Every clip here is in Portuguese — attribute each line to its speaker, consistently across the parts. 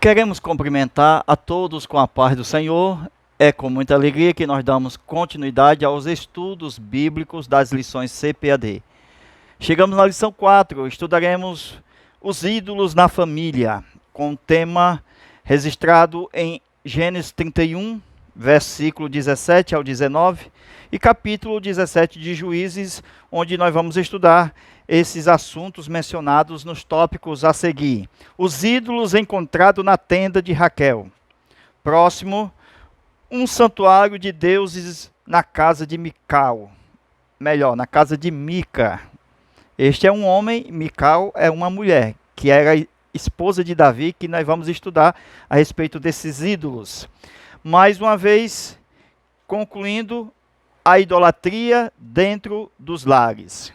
Speaker 1: Queremos cumprimentar a todos com a paz do Senhor. É com muita alegria que nós damos continuidade aos estudos bíblicos das lições CPAD. Chegamos na lição 4, estudaremos os ídolos na família, com o tema registrado em Gênesis 31, versículo 17 ao 19, e capítulo 17 de Juízes, onde nós vamos estudar esses assuntos mencionados nos tópicos a seguir. Os ídolos encontrados na tenda de Raquel. Próximo, um santuário de deuses na casa de Mical. Melhor, na casa de Mica. Este é um homem, Mical é uma mulher, que era esposa de Davi, que nós vamos estudar a respeito desses ídolos. Mais uma vez, concluindo, a idolatria dentro dos lares.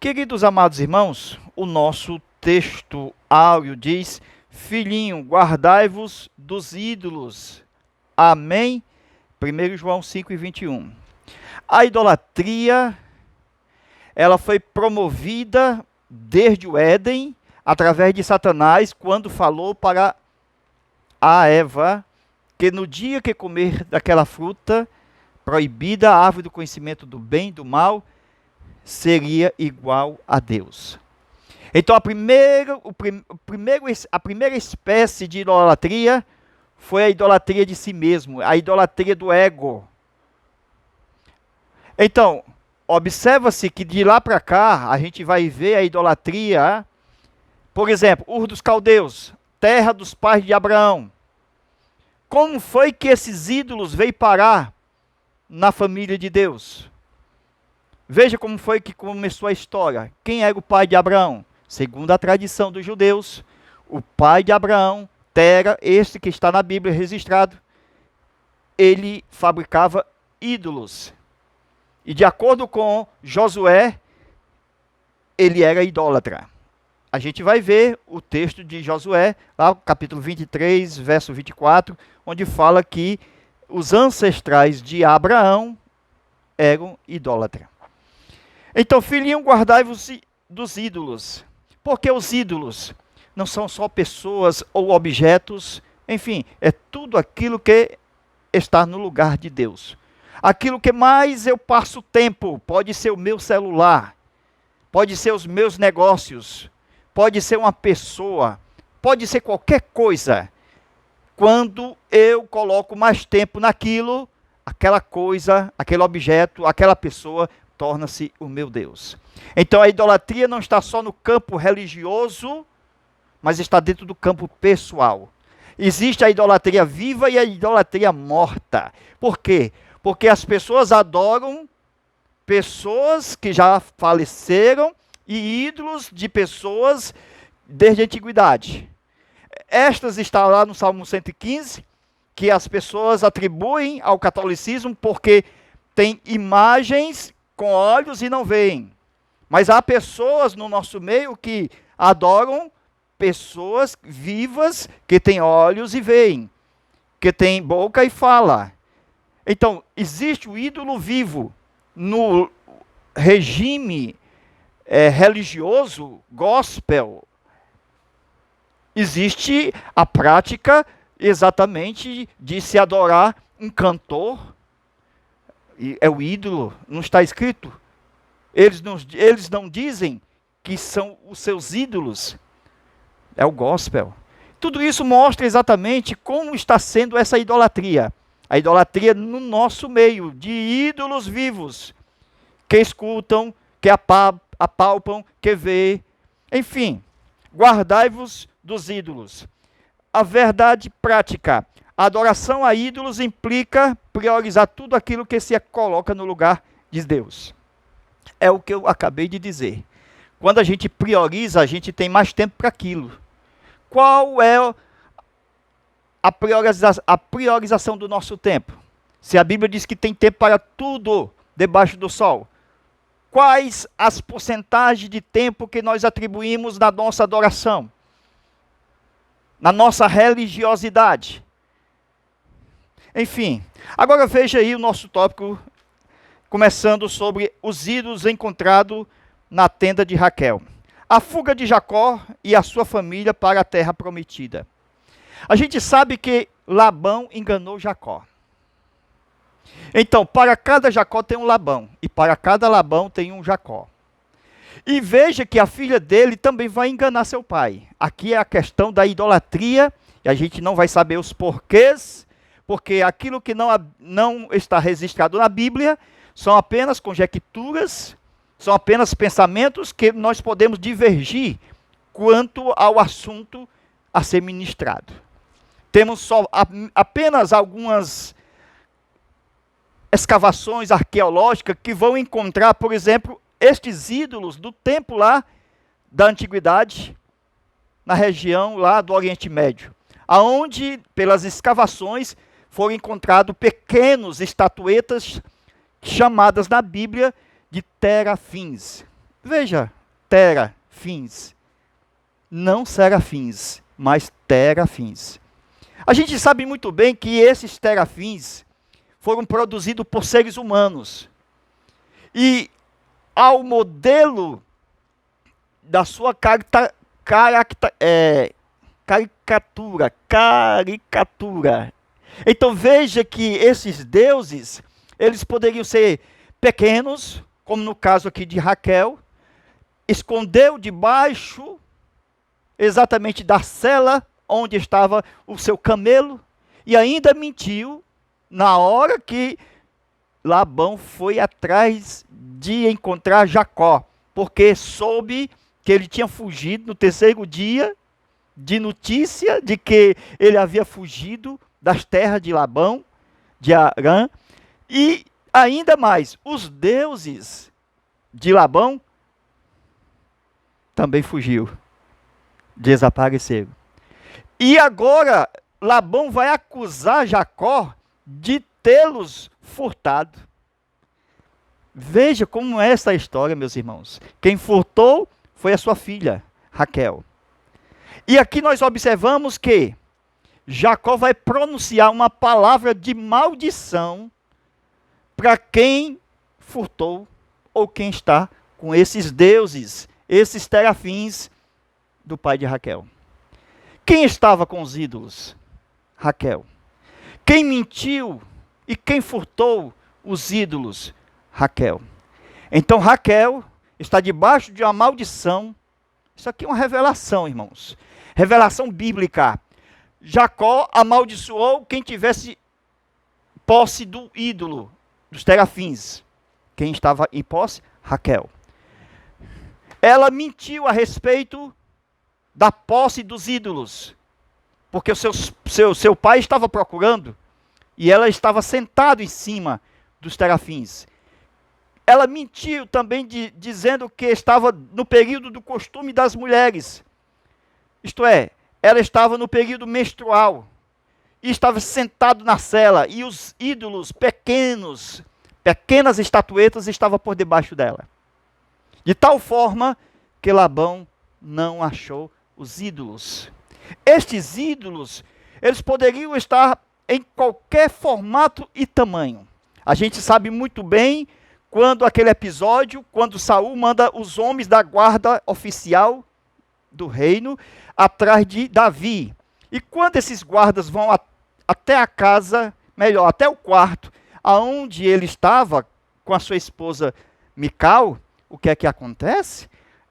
Speaker 1: Queridos amados irmãos, o nosso texto áureo diz: filhinho, guardai-vos dos ídolos. Amém? 1 João 5 e 21. A idolatria, ela foi promovida desde o Éden, através de Satanás, quando falou para a Eva que no dia que comer daquela fruta proibida, a árvore do conhecimento do bem e do mal, seria igual a Deus. Então a primeira espécie de idolatria foi a idolatria de si mesmo, a idolatria do ego. Então, observa-se que de lá para cá a gente vai ver a idolatria, por exemplo, Ur dos Caldeus, terra dos pais de Abraão. Como foi que esses ídolos veio parar na família de Deus? Veja como foi que começou a história. Quem era o pai de Abraão? Segundo a tradição dos judeus, o pai de Abraão, Tera, este que está na Bíblia registrado, ele fabricava ídolos. E de acordo com Josué, ele era idólatra. A gente vai ver o texto de Josué, lá capítulo 23, verso 24, onde fala que os ancestrais de Abraão eram idólatras. Então, filhinho, guardai-vos dos ídolos. Porque os ídolos não são só pessoas ou objetos, enfim, é tudo aquilo que está no lugar de Deus. Aquilo que mais eu passo tempo, pode ser o meu celular, pode ser os meus negócios, pode ser uma pessoa, pode ser qualquer coisa. Quando eu coloco mais tempo naquilo, aquela coisa, aquele objeto, aquela pessoa torna-se o meu Deus. Então a idolatria não está só no campo religioso, mas está dentro do campo pessoal. Existe a idolatria viva e a idolatria morta. Por quê? Porque as pessoas adoram pessoas que já faleceram e ídolos de pessoas desde a antiguidade. Estas estão lá no Salmo 115, que as pessoas atribuem ao catolicismo porque tem imagens com olhos e não veem. Mas há pessoas no nosso meio que adoram pessoas vivas que têm olhos e veem, que têm boca e fala. Então, existe o ídolo vivo no regime religioso, gospel. Existe a prática exatamente de se adorar um cantor. E é o ídolo, não está escrito. Eles não dizem que são os seus ídolos. É o gospel. Tudo isso mostra exatamente como está sendo essa idolatria. A idolatria no nosso meio, de ídolos vivos, que escutam, que apalpam, que vê. Enfim, guardai-vos dos ídolos. A verdade prática. A adoração a ídolos implica priorizar tudo aquilo que se coloca no lugar de Deus. É o que eu acabei de dizer. Quando a gente prioriza, a gente tem mais tempo para aquilo. Qual é a priorização do nosso tempo? Se a Bíblia diz que tem tempo para tudo debaixo do sol, quais as porcentagens de tempo que nós atribuímos na nossa adoração? Na nossa religiosidade? Enfim, agora veja aí o nosso tópico, começando sobre os ídolos encontrados na tenda de Raquel. A fuga de Jacó e a sua família para a terra prometida. A gente sabe que Labão enganou Jacó. Então, para cada Jacó tem um Labão, e para cada Labão tem um Jacó. E veja que a filha dele também vai enganar seu pai. Aqui é a questão da idolatria, e a gente não vai saber os porquês, porque aquilo que não está registrado na Bíblia são apenas conjecturas, são apenas pensamentos que nós podemos divergir quanto ao assunto a ser ministrado. Temos só apenas algumas escavações arqueológicas que vão encontrar, por exemplo, estes ídolos do tempo lá da antiguidade, na região lá do Oriente Médio, aonde pelas escavações foram encontrados pequenos estatuetas chamadas na Bíblia de terafins. Veja, terafins, não serafins, mas terafins. A gente sabe muito bem que esses terafins foram produzidos por seres humanos. E ao modelo da sua caricatura. Então veja que esses deuses, eles poderiam ser pequenos, como no caso aqui de Raquel, escondeu debaixo exatamente da cela onde estava o seu camelo, e ainda mentiu na hora que Labão foi atrás de encontrar Jacó, porque soube que ele tinha fugido no terceiro dia, de notícia de que ele havia fugido das terras de Labão, de Arã, e ainda mais, os deuses de Labão também fugiu, desapareceram. E agora Labão vai acusar Jacó de tê-los furtado. Veja como é essa história, meus irmãos. Quem furtou foi a sua filha, Raquel. E aqui nós observamos que Jacó vai pronunciar uma palavra de maldição para quem furtou ou quem está com esses deuses, esses terafins do pai de Raquel. Quem estava com os ídolos? Raquel. Quem mentiu e quem furtou os ídolos? Raquel. Então Raquel está debaixo de uma maldição. Isso aqui é uma revelação, irmãos. Revelação bíblica. Jacó amaldiçoou quem tivesse posse do ídolo, dos terafins. Quem estava em posse? Raquel. Ela mentiu a respeito da posse dos ídolos, porque o seu pai estava procurando, e ela estava sentada em cima dos terafins. Ela mentiu também dizendo que estava no período do costume das mulheres. Isto é, ela estava no período menstrual, e estava sentado na cela, e os ídolos pequenas estatuetas estavam por debaixo dela. De tal forma que Labão não achou os ídolos. Estes ídolos, eles poderiam estar em qualquer formato e tamanho. A gente sabe muito bem quando aquele episódio, quando Saul manda os homens da guarda oficial do reino atrás de Davi. E quando esses guardas vão até a casa, melhor, até o quarto, aonde ele estava com a sua esposa Mical, o que é que acontece?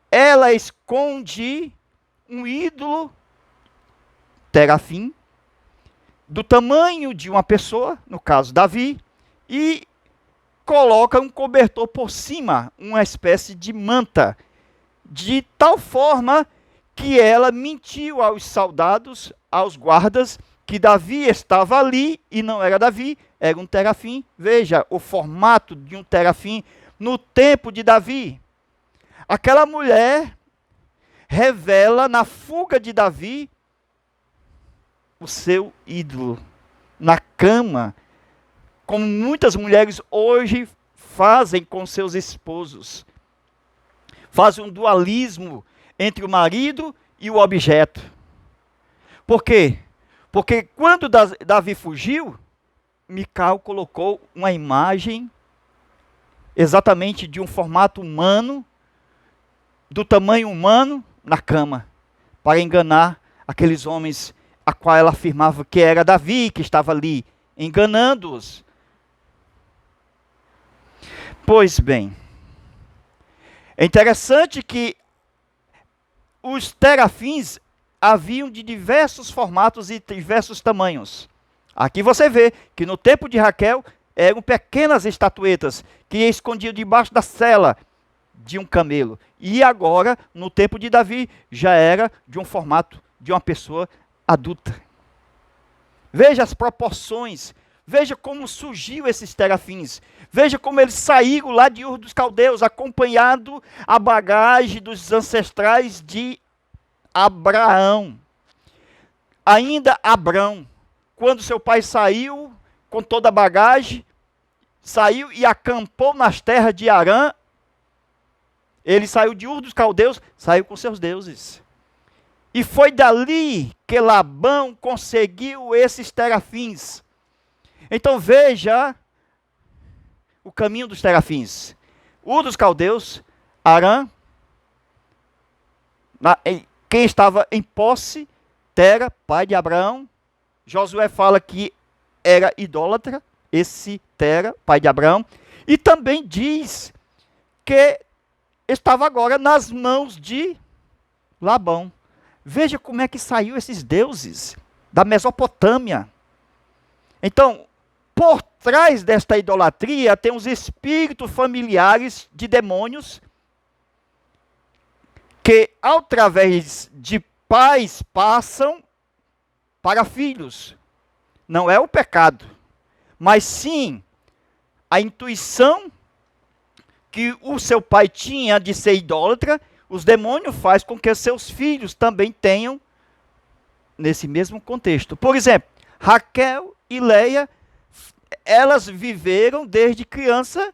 Speaker 1: Ela esconde um ídolo terafim do tamanho de uma pessoa, no caso Davi, e coloca um cobertor por cima, uma espécie de manta, de tal forma que ela mentiu aos soldados, aos guardas, que Davi estava ali e não era Davi, era um terafim. Veja o formato de um terafim no tempo de Davi. Aquela mulher revela na fuga de Davi o seu ídolo na cama, como muitas mulheres hoje fazem com seus esposos. Fazem um dualismo entre o marido e o objeto. Por quê? Porque quando Davi fugiu, Mical colocou uma imagem exatamente de um formato humano, do tamanho humano, na cama, para enganar aqueles homens a qual ela afirmava que era Davi, que estava ali enganando-os. Pois bem, é interessante que os terafins haviam de diversos formatos e diversos tamanhos. Aqui você vê que no tempo de Raquel eram pequenas estatuetas que escondiam debaixo da sela de um camelo. E agora, no tempo de Davi, já era de um formato de uma pessoa adulta. Veja as proporções. Veja como surgiu esses terafins. Veja como eles saíram lá de Ur dos Caldeus, acompanhando a bagagem dos ancestrais de Abraão. Ainda Abrão, quando seu pai saiu com toda a bagagem, saiu e acampou nas terras de Arã, ele saiu de Ur dos Caldeus, saiu com seus deuses. E foi dali que Labão conseguiu esses terafins. Então veja o caminho dos terafins. Ur dos Caldeus, Arã, quem estava em posse, Tera, pai de Abraão. Josué fala que era idólatra, esse Tera, pai de Abraão. E também diz que estava agora nas mãos de Labão. Veja como é que saiu esses deuses da Mesopotâmia. Então, por trás desta idolatria tem os espíritos familiares de demônios que, através de pais, passam para filhos. Não é o pecado, mas sim a intuição que o seu pai tinha de ser idólatra, os demônios fazem com que seus filhos também tenham nesse mesmo contexto. Por exemplo, Raquel e Leia, elas viveram desde criança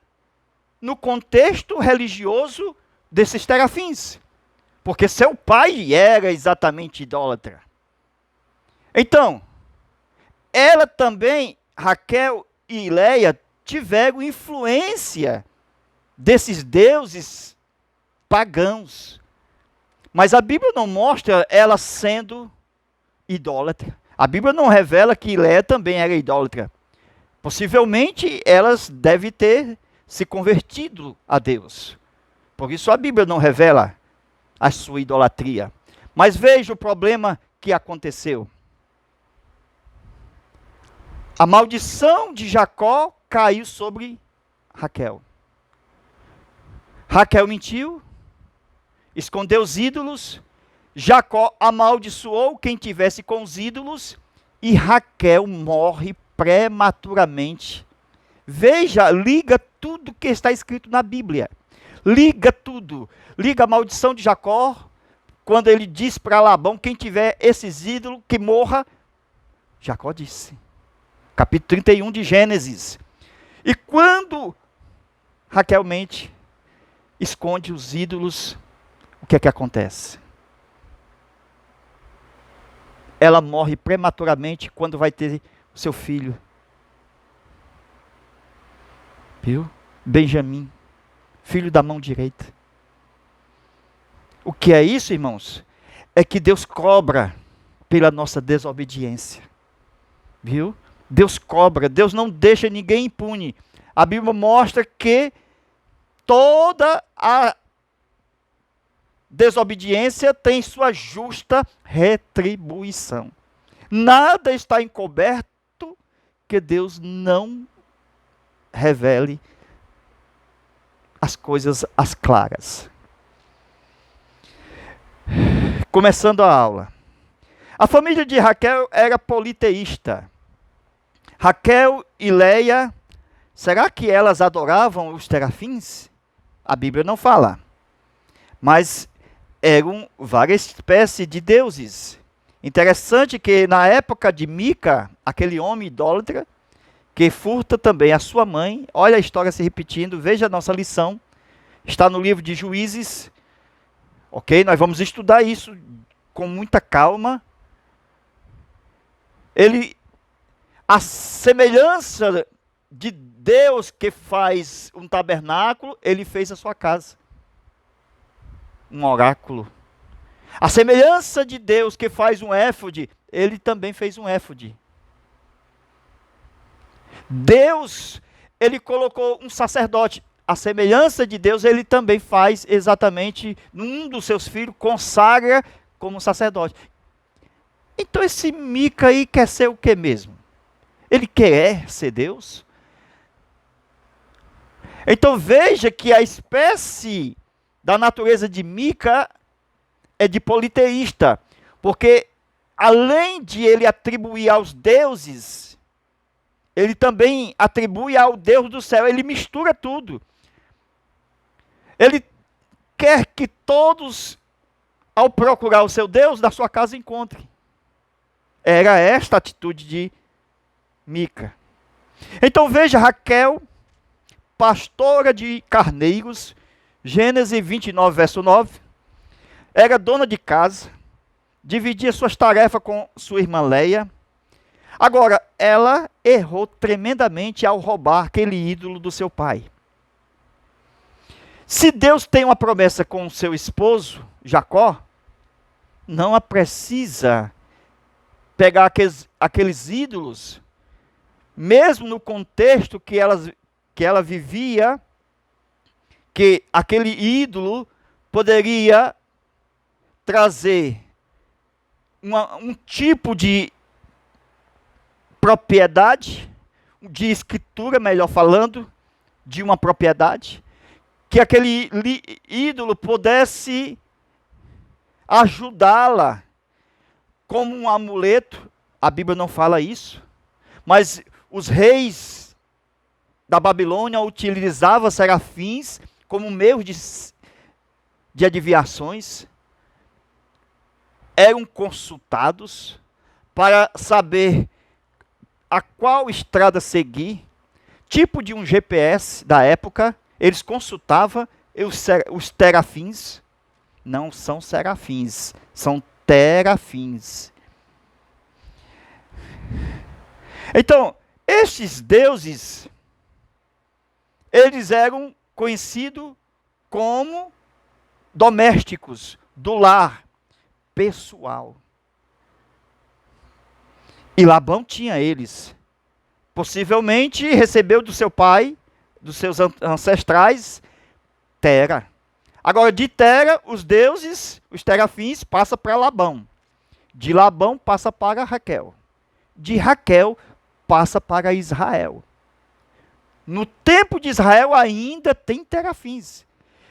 Speaker 1: no contexto religioso desses terafins, porque seu pai era exatamente idólatra. Então, ela também, Raquel e Leia, tiveram influência desses deuses pagãos. Mas a Bíblia não mostra ela sendo idólatra. A Bíblia não revela que Leia também era idólatra. Possivelmente elas devem ter se convertido a Deus. Por isso a Bíblia não revela a sua idolatria. Mas veja o problema que aconteceu. A maldição de Jacó caiu sobre Raquel. Raquel mentiu, escondeu os ídolos, Jacó amaldiçoou quem tivesse com os ídolos e Raquel morre prematuramente. Veja, liga tudo que está escrito na Bíblia. Liga tudo. Liga a maldição de Jacó, quando ele diz para Labão, quem tiver esses ídolos, que morra. Jacó disse. Capítulo 31 de Gênesis. E quando Raquel mente, esconde os ídolos, o que é que acontece? Ela morre prematuramente quando vai ter o seu filho. Viu? Benjamim, filho da mão direita. O que é isso, irmãos? É que Deus cobra pela nossa desobediência. Viu? Deus cobra, Deus não deixa ninguém impune. A Bíblia mostra que toda a desobediência tem sua justa retribuição. Nada está encoberto que Deus não revele as coisas às claras. Começando a aula. A família de Raquel era politeísta. Raquel e Leia, será que elas adoravam os terafins? A Bíblia não fala. Mas eram várias espécies de deuses. Interessante que na época de Mica, aquele homem idólatra, que furta também a sua mãe, olha a história se repetindo, veja a nossa lição, está no livro de Juízes, ok? Nós vamos estudar isso com muita calma. A semelhança de Deus que faz um tabernáculo, ele fez a sua casa. Um oráculo. A semelhança de Deus que faz um éfode, ele também fez um éfode. Deus, ele colocou um sacerdote. A semelhança de Deus, ele também faz exatamente, um dos seus filhos, consagra como sacerdote. Então esse Mica aí quer ser o que mesmo? Ele quer ser Deus? Então veja que a espécie da natureza de Mica é de politeísta, porque além de ele atribuir aos deuses, ele também atribui ao Deus do céu, ele mistura tudo. Ele quer que todos, ao procurar o seu Deus, da sua casa encontrem. Era esta a atitude de Mica. Então veja Raquel, pastora de carneiros, Gênesis 29, verso 9, era dona de casa, dividia suas tarefas com sua irmã Leia. Agora, ela errou tremendamente ao roubar aquele ídolo do seu pai. Se Deus tem uma promessa com o seu esposo, Jacó, não a precisa pegar aqueles ídolos, mesmo no contexto que ela vivia, que aquele ídolo poderia trazer um tipo de propriedade, de escritura, melhor falando, de uma propriedade, que aquele ídolo pudesse ajudá-la como um amuleto. A Bíblia não fala isso, mas os reis da Babilônia utilizavam serafins como meio de adivinhações. Eram consultados para saber a qual estrada seguir, tipo de um GPS da época. Eles consultavam os terafins. Não são serafins, são terafins. Então, estes deuses, eles eram conhecidos como domésticos, do lar, pessoal. E Labão tinha eles. Possivelmente recebeu do seu pai, dos seus ancestrais, Tera. Agora, de Tera, os deuses, os terafins, passa para Labão. De Labão, passa para Raquel. De Raquel, passa para Israel. No tempo de Israel, ainda tem terafins.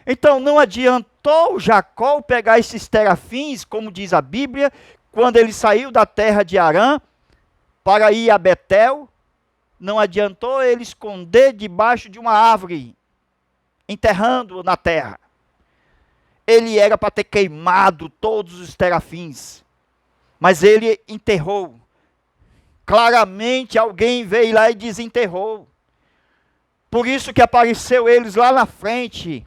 Speaker 1: Então, não adiantou Jacó pegar esses terafins, como diz a Bíblia, quando ele saiu da terra de Arã, para ir a Betel, não adiantou ele esconder debaixo de uma árvore, enterrando na terra. Ele era para ter queimado todos os terafins, mas ele enterrou. Claramente alguém veio lá e desenterrou. Por isso que apareceu eles lá na frente.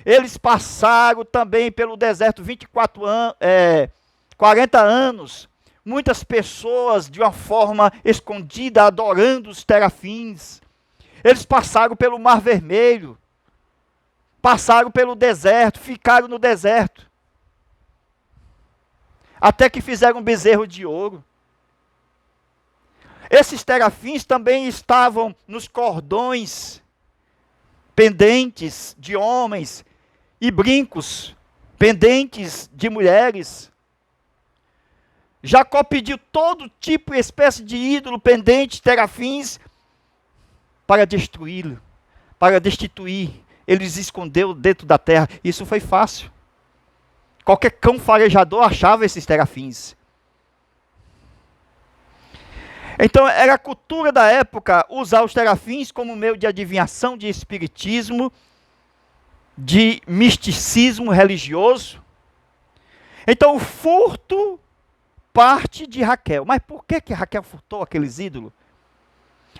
Speaker 1: Eles passaram também pelo deserto 40 anos. Muitas pessoas de uma forma escondida, adorando os terafins. Eles passaram pelo Mar Vermelho. Passaram pelo deserto, ficaram no deserto. Até que fizeram um bezerro de ouro. Esses terafins também estavam nos cordões pendentes de homens e brincos pendentes de mulheres. Jacó pediu todo tipo e espécie de ídolo pendente, terafins, para destruí-lo, para destituir. Ele os escondeu dentro da terra. Isso foi fácil. Qualquer cão farejador achava esses terafins. Então, era a cultura da época usar os terafins como meio de adivinhação, de espiritismo, de misticismo religioso. Então, o furto parte de Raquel. Mas por que Raquel furtou aqueles ídolos?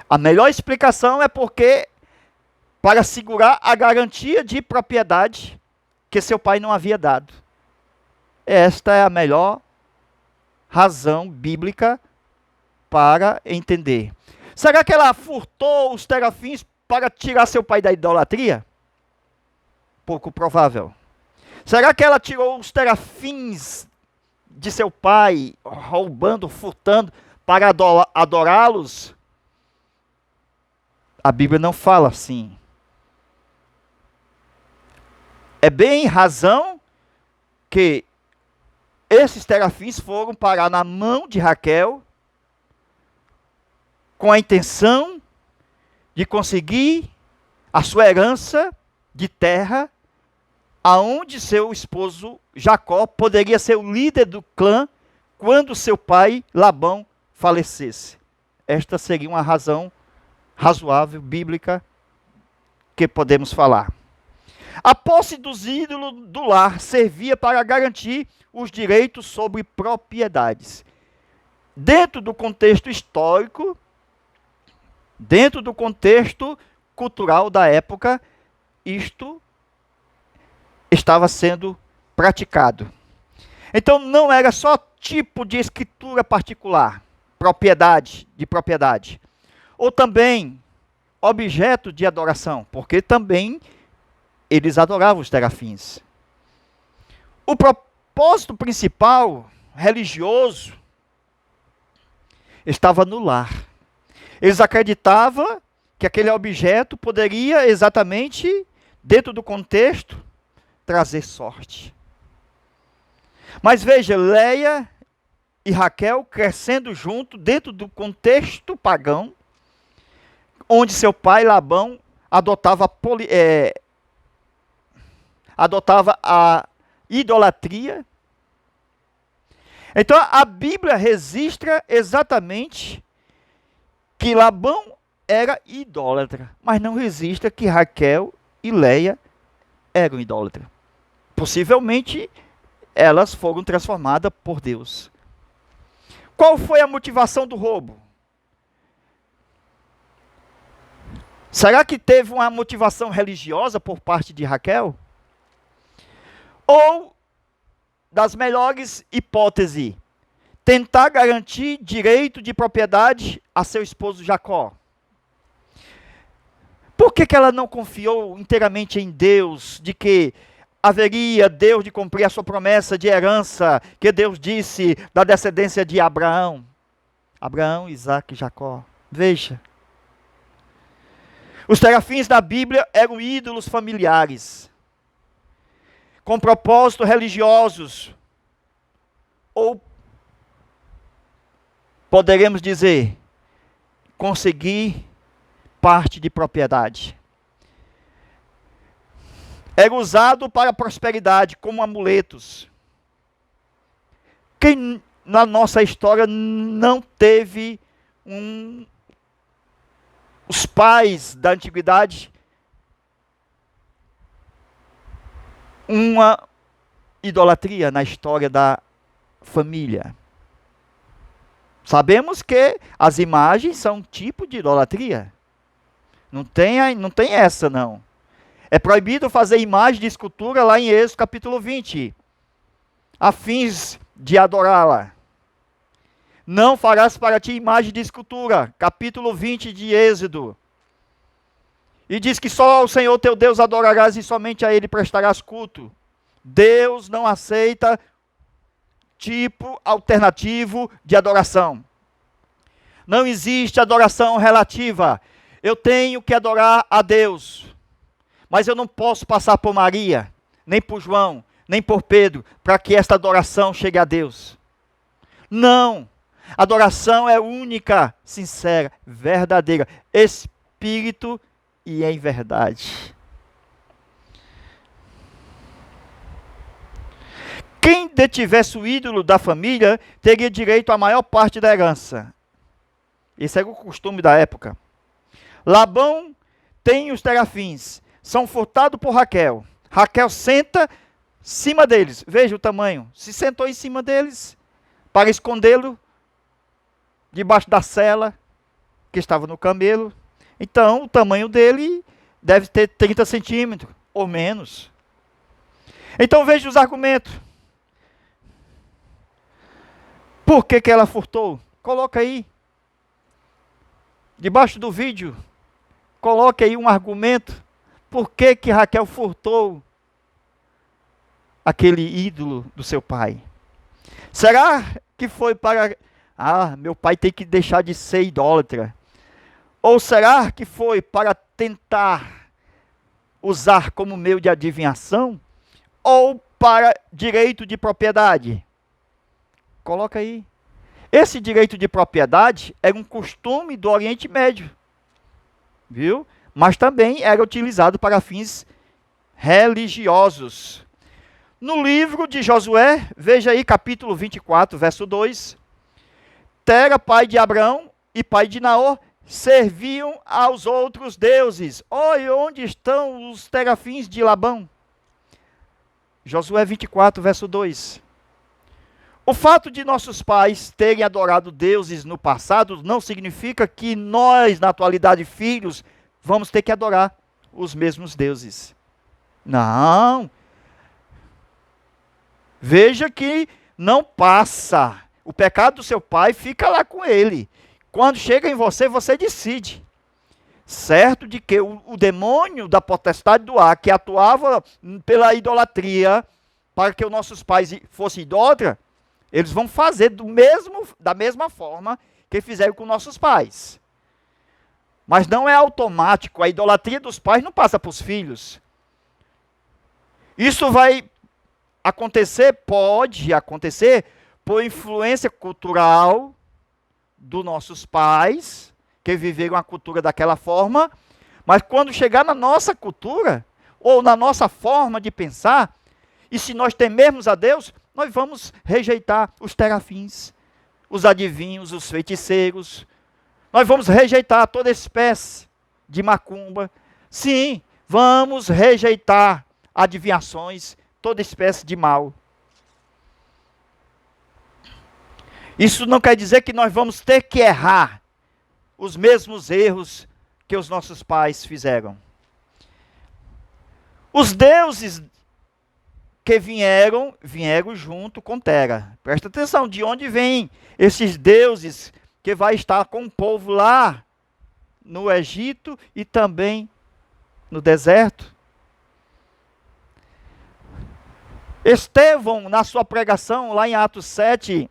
Speaker 1: A melhor explicação é porque, para segurar a garantia de propriedade que seu pai não havia dado. Esta é a melhor razão bíblica para entender. Será que ela furtou os terafins para tirar seu pai da idolatria? Pouco provável. Será que ela tirou os terafins de seu pai, roubando, furtando, para adorá-los? A Bíblia não fala assim. É bem razão que esses terafins foram parar na mão de Raquel com a intenção de conseguir a sua herança de terra, aonde seu esposo Jacó poderia ser o líder do clã quando seu pai Labão falecesse. Esta seria uma razão razoável, bíblica, que podemos falar. A posse dos ídolos do lar servia para garantir os direitos sobre propriedades. Dentro do contexto histórico, dentro do contexto cultural da época, isto estava sendo praticado. Então não era só tipo de escritura particular, de propriedade, ou também objeto de adoração, porque também eles adoravam os terafins. O propósito principal, religioso, estava no lar. Eles acreditavam que aquele objeto poderia exatamente, dentro do contexto, trazer sorte. Mas veja, Leia e Raquel crescendo junto dentro do contexto pagão, onde seu pai Labão adotava a idolatria. Então a Bíblia registra exatamente que Labão era idólatra, mas não registra que Raquel e Leia eram idólatras. Possivelmente elas foram transformadas por Deus. Qual foi a motivação do roubo? Será que teve uma motivação religiosa por parte de Raquel? Ou, das melhores hipóteses, tentar garantir direito de propriedade a seu esposo Jacó? Por que ela não confiou inteiramente em Deus, de que haveria Deus de cumprir a sua promessa de herança, que Deus disse da descendência de Abraão? Abraão, Isaac e Jacó. Veja. Os terafins da Bíblia eram ídolos familiares, com propósitos religiosos, ou poderemos dizer, conseguir parte de propriedade. Era usado para prosperidade, como amuletos. Quem na nossa história não teve os pais da antiguidade uma idolatria na história da família? Sabemos que as imagens são um tipo de idolatria. Não tem essa, não. É proibido fazer imagem de escultura lá em Êxodo capítulo 20, a fins de adorá-la. Não farás para ti imagem de escultura, capítulo 20 de Êxodo. E diz que só ao Senhor teu Deus adorarás e somente a Ele prestarás culto. Deus não aceita tipo alternativo de adoração. Não existe adoração relativa. Eu tenho que adorar a Deus, mas eu não posso passar por Maria, nem por João, nem por Pedro, para que esta adoração chegue a Deus. Não. Adoração é única, sincera, verdadeira, espírito e em verdade. Quem detivesse o ídolo da família teria direito à maior parte da herança. Esse era o costume da época. Labão tem os terafins, são furtados por Raquel. Raquel senta em cima deles, veja o tamanho, se sentou em cima deles para escondê-lo debaixo da sela que estava no camelo. Então o tamanho dele deve ter 30 centímetros ou menos. Então veja os argumentos. Por que ela furtou? Coloca aí. Debaixo do vídeo, coloque aí um argumento. Por que Raquel furtou aquele ídolo do seu pai? Será que foi para, meu pai tem que deixar de ser idólatra? Ou será que foi para tentar usar como meio de adivinhação? Ou para direito de propriedade? Coloca aí. Esse direito de propriedade era um costume do Oriente Médio, viu? Mas também era utilizado para fins religiosos. No livro de Josué, veja aí capítulo 24, verso 2. Tera, pai de Abrão e pai de Naor, serviam aos outros deuses. Olha onde estão os terafins de Labão. Josué 24, verso 2. O fato de nossos pais terem adorado deuses no passado não significa que nós, na atualidade, filhos, vamos ter que adorar os mesmos deuses. Não. Veja que não passa. O pecado do seu pai fica lá com ele. Quando chega em você, você decide. Certo de que o demônio da potestade do ar, que atuava pela idolatria, para que os nossos pais fossem idólatras, eles vão fazer da mesma forma que fizeram com nossos pais. Mas não é automático. A idolatria dos pais não passa para os filhos. Isso vai acontecer, pode acontecer, por influência cultural dos nossos pais, que viveram a cultura daquela forma, mas quando chegar na nossa cultura, ou na nossa forma de pensar, e se nós temermos a Deus, nós vamos rejeitar os terafins, os adivinhos, os feiticeiros, nós vamos rejeitar toda espécie de macumba, sim, vamos rejeitar adivinhações, toda espécie de mal. Isso não quer dizer que nós vamos ter que errar os mesmos erros que os nossos pais fizeram. Os deuses que vieram junto com Tera. Presta atenção, de onde vêm esses deuses que vai estar com o povo lá no Egito e também no deserto? Estevão, na sua pregação, lá em Atos 7,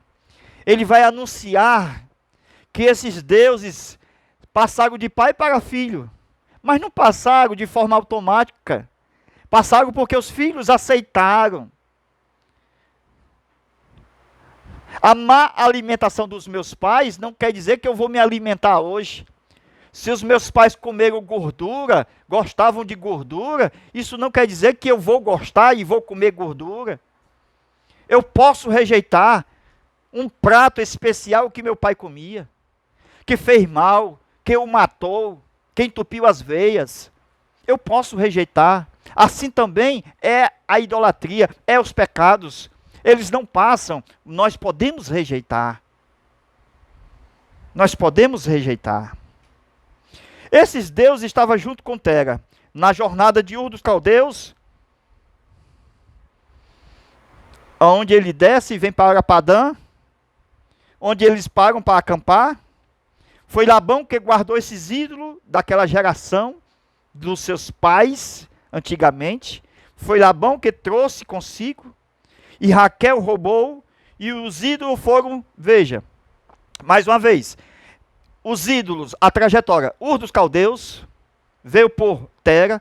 Speaker 1: ele vai anunciar que esses deuses passaram de pai para filho, mas não passaram de forma automática. Passaram porque os filhos aceitaram. A má alimentação dos meus pais não quer dizer que eu vou me alimentar hoje. Se os meus pais comeram gordura, gostavam de gordura, isso não quer dizer que eu vou gostar e vou comer gordura. Eu posso rejeitar um prato especial que meu pai comia, que fez mal, que o matou, que entupiu as veias. Eu posso rejeitar. Assim também é a idolatria, é os pecados. Eles não passam, nós podemos rejeitar. Nós podemos rejeitar. Esses deuses estavam junto com Tera. Na jornada de Ur dos Caldeus, onde ele desce e vem para Padã, onde eles param para acampar. Foi Labão que guardou esses ídolos daquela geração dos seus pais, antigamente. Foi Labão que trouxe consigo. E Raquel roubou. E os ídolos foram, veja, mais uma vez, os ídolos, a trajetória, Ur dos Caldeus, veio por Tera,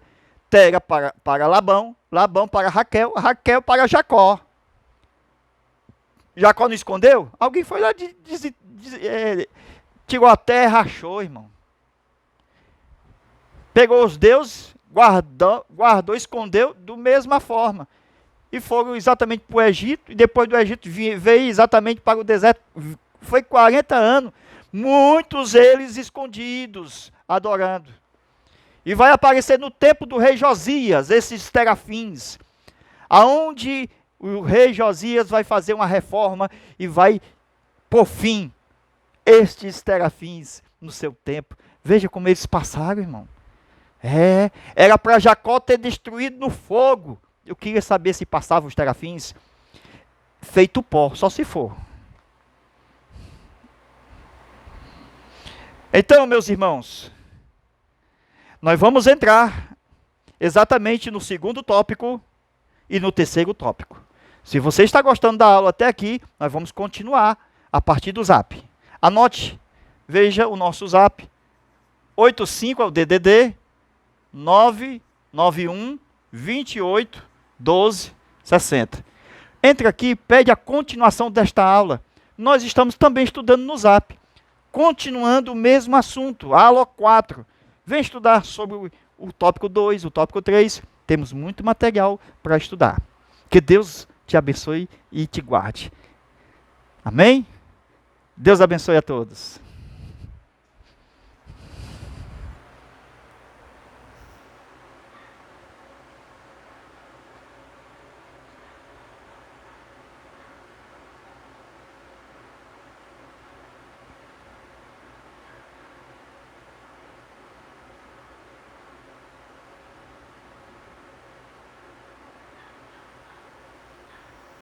Speaker 1: Tera para Labão, Labão para Raquel, Raquel para Jacó. Jacó não escondeu? Alguém foi lá, tirou a terra, achou, irmão. Pegou os deuses, guardou, escondeu, da mesma forma. E foram exatamente para o Egito, e depois do Egito veio exatamente para o deserto. Foi 40 anos, muitos eles escondidos, adorando. E vai aparecer no tempo do rei Josias, esses terafins, aonde o rei Josias vai fazer uma reforma e vai, por fim, estes terafins no seu tempo. Veja como eles passaram, irmão. Era para Jacó ter destruído no fogo. Eu queria saber se passavam os terafins feito pó, só se for. Então, meus irmãos, nós vamos entrar exatamente no segundo tópico, e no terceiro tópico. Se você está gostando da aula até aqui, nós vamos continuar a partir do Zap. Anote, veja o nosso Zap. 85 é o DDD 991 28 12 60. Entre aqui, pede a continuação desta aula. Nós estamos também estudando no Zap, continuando o mesmo assunto, aula 4. Vem estudar sobre o tópico 2, o tópico 3. Temos muito material para estudar. Que Deus te abençoe e te guarde. Amém? Deus abençoe a todos.